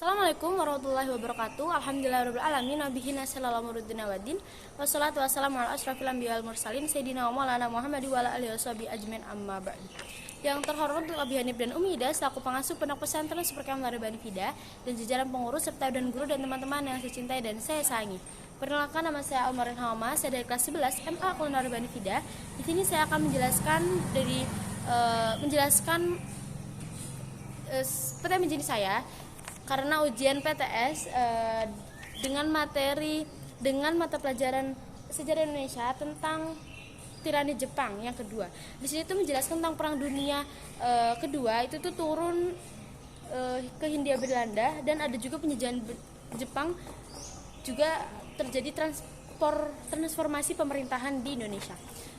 Assalamualaikum warahmatullahi wabarakatuh. Alhamdulillahirabbil alamin wabihi nasta'inu wadin. Wassalatu wassalamu ala asyrafil anbiya'i wal mursalin sayyidina wa maulana Muhammad wa ala alihi washabihi ajmain amma ba'd. Yang terhormat untuk Abi Hanif dan Umi Ida selaku pengasuh pondok pesantren Superkamil Narabani Fida dan jajaran pengurus serta dan guru dan teman-teman yang saya cintai dan saya sayangi. Perkenalkan, nama saya Almarin Hawama, saya dari kelas 11 MA Kulon Narabani Fida. Di sini saya akan menjelaskan PTM jenis saya karena ujian PTS dengan mata pelajaran sejarah Indonesia tentang tirani Jepang yang kedua. Di sini tuh menjelaskan tentang Perang Dunia kedua itu tuh turun ke Hindia Belanda, dan ada juga penjajahan Jepang, juga terjadi transformasi pemerintahan di Indonesia.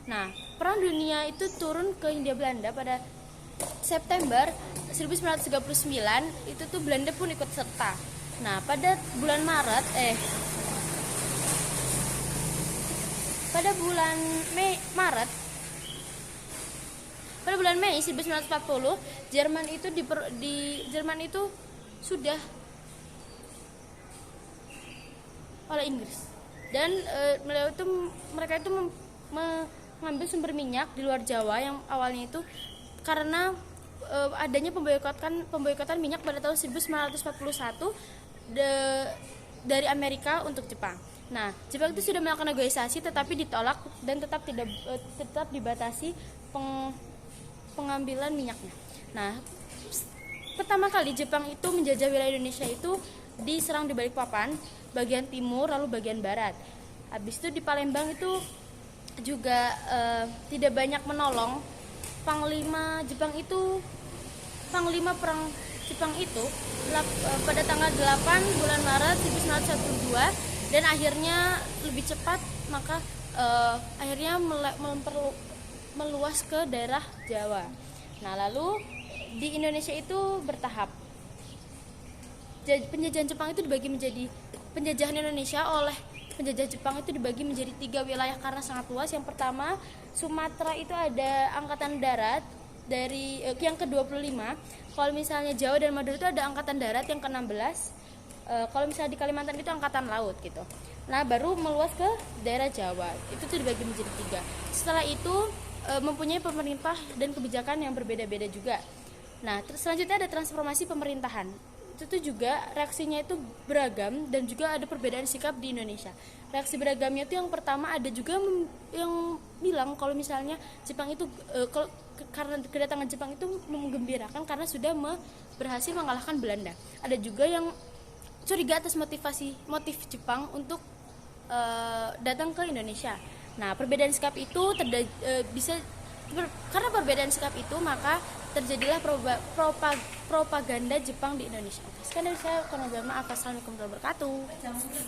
Nah, Perang Dunia itu turun ke Hindia Belanda pada September 1939, itu tuh Belanda pun ikut serta. Nah, pada bulan Mei 1940, Jerman itu sudah oleh Inggris, dan mereka itu mengambil sumber minyak di luar Jawa yang awalnya itu karena adanya pemboikotan minyak pada tahun 1941 dari Amerika untuk Jepang. Nah, Jepang itu sudah melakukan negosiasi tetapi ditolak dan tetap dibatasi pengambilan minyaknya. Nah, pertama kali Jepang itu menjajah wilayah Indonesia itu diserang di Balikpapan bagian timur lalu bagian barat. Habis itu di Palembang itu juga tidak banyak menolong. Panglima perang Jepang itu pada tanggal 8 bulan Maret 1912, dan akhirnya lebih cepat, maka akhirnya meluas ke daerah Jawa. Nah, lalu di Indonesia itu bertahap. Penjajahan Jepang itu dibagi menjadi penjajahan Indonesia oleh penjajah Jepang itu dibagi menjadi 3 wilayah karena sangat luas. Yang pertama, Sumatera itu ada angkatan darat dari yang ke-25. Kalau misalnya Jawa dan Madura itu ada angkatan darat yang ke-16. Kalau misalnya di Kalimantan itu angkatan laut gitu. Nah, baru meluas ke daerah Jawa. Itu tuh dibagi menjadi 3. Setelah itu mempunyai pemerintah dan kebijakan yang berbeda-beda juga. Nah, selanjutnya ada transformasi pemerintahan. Itu tuh juga reaksinya itu beragam dan juga ada perbedaan sikap di Indonesia. Reaksi beragamnya itu yang pertama ada juga yang bilang kalau misalnya Jepang itu karena kedatangan Jepang itu menggembirakan karena sudah berhasil mengalahkan Belanda. Ada juga yang curiga atas motif Jepang untuk datang ke Indonesia. Nah, perbedaan sikap itu karena perbedaan sikap itu maka terjadilah propaganda Jepang di Indonesia. Sekian dari saya, kurang lebih maaf. Assalamualaikum warahmatullahi wabarakatuh.